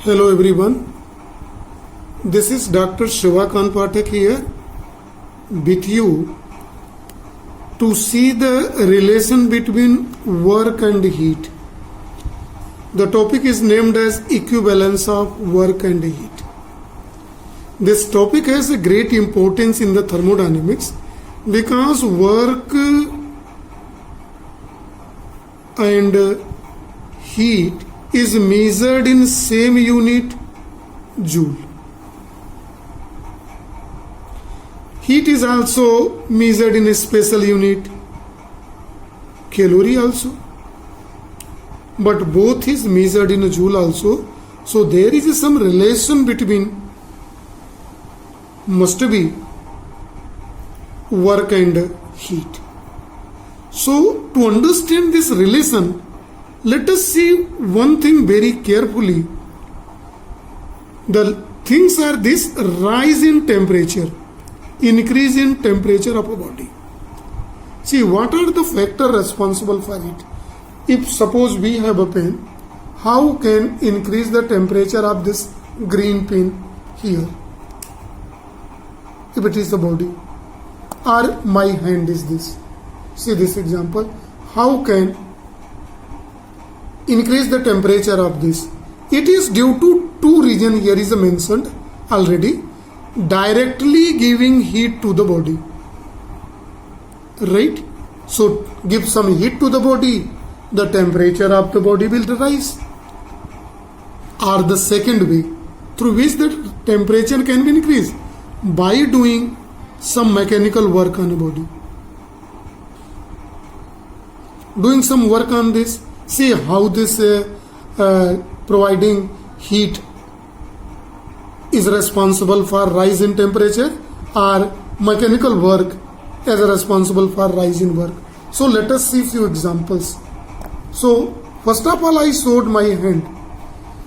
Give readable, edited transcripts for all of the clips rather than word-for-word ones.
Hello everyone, this is Dr. Shivakant Pathak here with you to see the relation between work and heat. The topic is named as equivalence of work and heat. This topic has a great importance in the thermodynamics because work and heat is measured in same unit, joule. Heat is also measured in a special unit, calorie also. But both is measured in a joule also. So there is some relation between, must be, work and heat. So to understand this relation, let us see one thing very carefully. The things are this: rise in temperature, increase in temperature of a body. See, what are the factors responsible for it? If suppose we have a pen, how can increase the temperature of this green pen here? If it is the body, or my hand is this. See this example. How can increase the temperature of this? It is due to two reasons here is mentioned already. Directly giving heat to the body, right? So give some heat to the body, the temperature of the body will rise. Or the second way through which the temperature can be increased, by doing some mechanical work on the body. Doing some work on this. See how this providing heat is responsible for rise in temperature, or mechanical work is responsible for rise in work. So let us see few examples. So first of all, I showed my hand.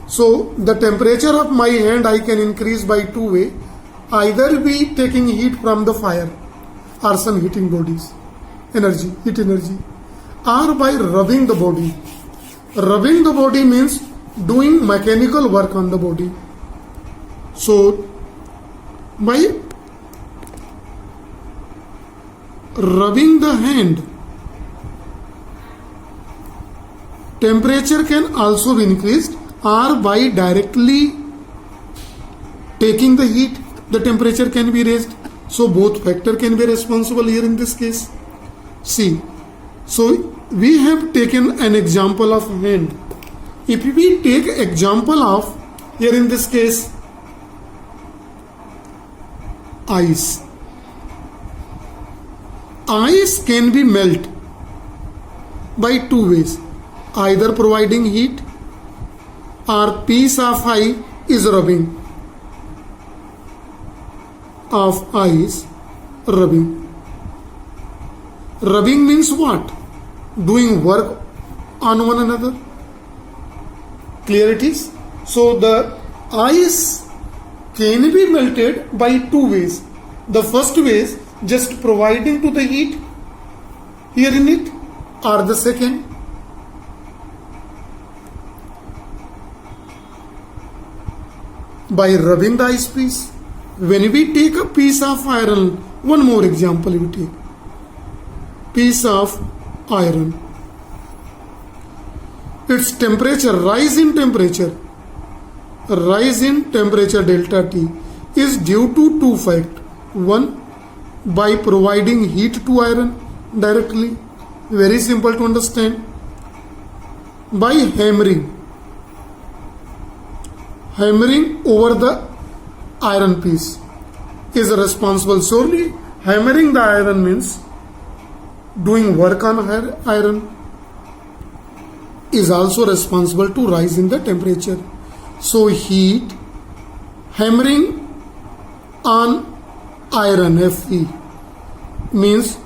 So the temperature of my hand I can increase by two ways. Either be taking heat from the fire or some heating bodies, heat energy, or by rubbing the body. Rubbing the body means doing mechanical work on the body. So by rubbing the hand, temperature can also be increased, or by directly taking the heat, the temperature can be raised. So both factor can be responsible here in this case. See, so we have taken an example of hand. If we take example of, here in this case, ice. Ice can be melted by two ways, either providing heat or piece of ice is rubbing of ice, rubbing. Rubbing means what? Doing work on one another. Clear it is? So the ice can be melted by two ways. The first way is just providing to the heat here in it, or the second, by rubbing the ice piece. When we take a piece of iron, one more example we take. Piece of iron. Its temperature, rise in temperature delta T is due to two factors. One, by providing heat to iron directly, very simple to understand. By hammering over the iron piece is responsible. Solely hammering the iron means doing work on iron is also responsible to rise in the temperature. So heat, hammering on iron, Fe, means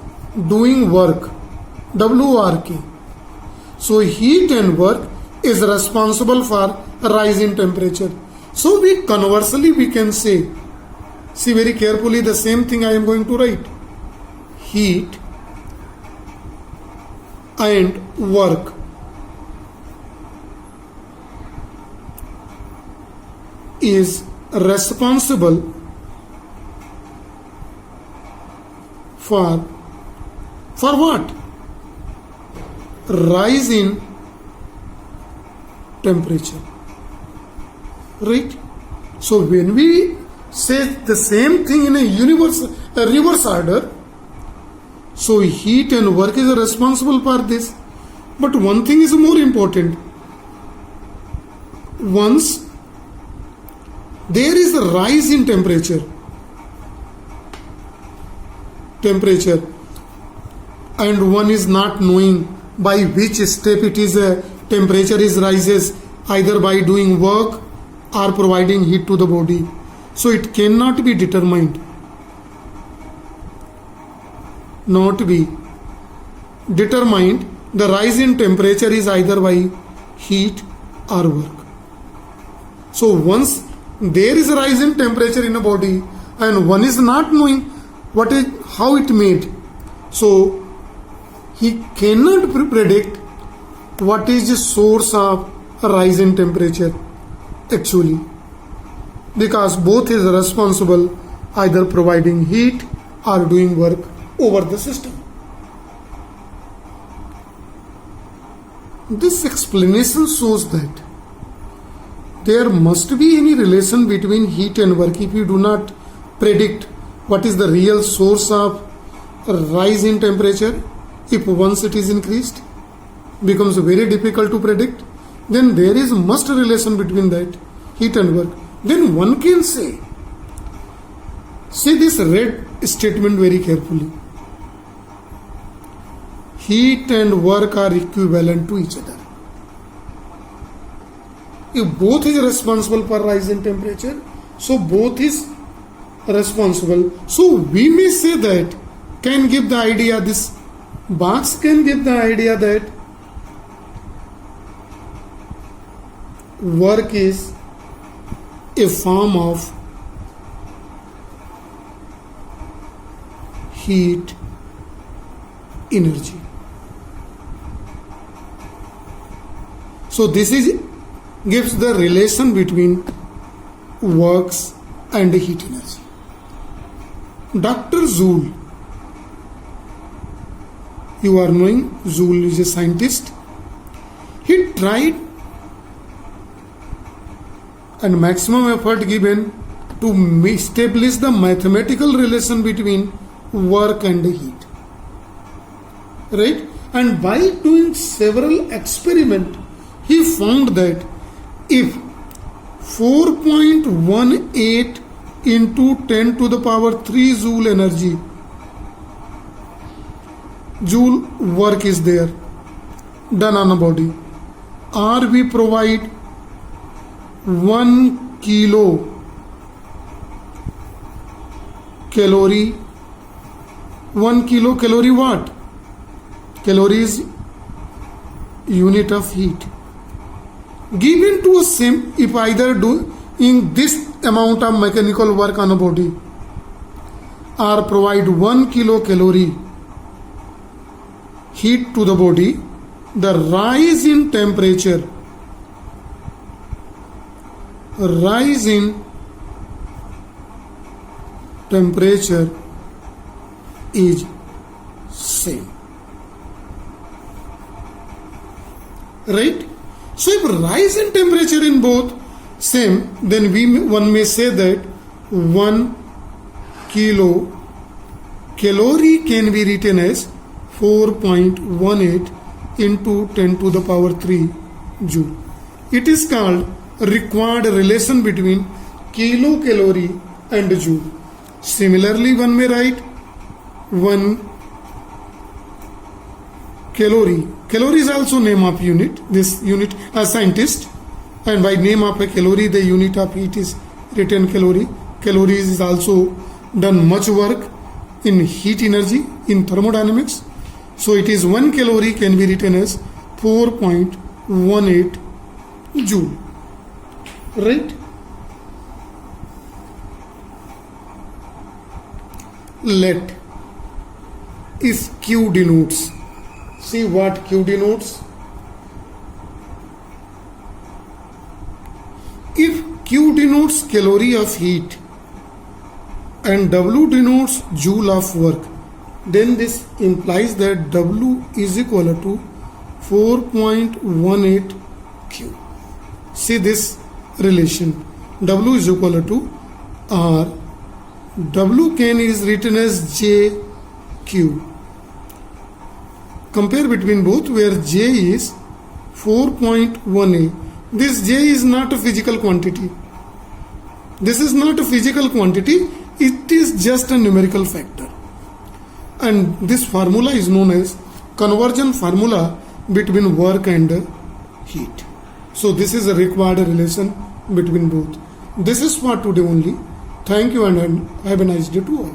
doing work, WRK. So heat and work is responsible for rise in temperature. So conversely we can say, see very carefully the same thing I am going to write. Heat and work is responsible for what? Rise in temperature, right? So when we say the same thing in a reverse order, so heat and work is responsible for this. But one thing is more important. Once there is a rise in temperature, and one is not knowing by which step it is temperature is rises, either by doing work or providing heat to the body, so it cannot be determined, the rise in temperature is either by heat or work. So once there is a rise in temperature in a body and one is not knowing how it made, so he cannot predict what is the source of a rise in temperature actually, because both is responsible either providing heat or doing work over the system. This explanation shows that there must be any relation between heat and work. If you do not predict what is the real source of a rise in temperature, if once it is increased, becomes very difficult to predict, then there is must relation between that heat and work. Then one can say this red statement very carefully. Heat and work are equivalent to each other. If both is responsible for rise in temperature, so both is responsible. So we may say that can give the idea, this box can give the idea that work is a form of heat energy. So this gives the relation between works and heat energy. Dr. Joule, you are knowing Joule is a scientist. He tried and maximum effort given to establish the mathematical relation between work and heat, right? And by doing several experiments, he found that if 4.18 into 10 to the power 3 joule work is there done on a body, or we provide 1 kilo calorie what? Calorie is unit of heat. Given to a same, if either doing this amount of mechanical work on a body or provide 1 kilocalorie heat to the body, the rise in temperature is same, right? So if rise in temperature in both same, then one may say that 1 kilocalorie can be written as 4.18 into 10 to the power 3 joule. It is called required relation between kilocalorie and joule. Similarly, one may write 1 calorie. Calorie is also name of unit. This unit, a scientist, and by name of a calorie, the unit of heat is written calorie. Calories is also done much work in heat energy in thermodynamics. So it is 1 calorie can be written as 4.18 joule, right? Let, if Q denotes, see what Q denotes. If Q denotes calorie of heat and W denotes joule of work. Then this implies that W is equal to 4.18 Q. See this relation. W is equal to R. W can is written as JQ. Compare between both where J is 4.18. This J is not a physical quantity. This is not a physical quantity. It is just a numerical factor. And this formula is known as conversion formula between work and heat. So this is a required relation between both. This is for today only. Thank you and have a nice day to all.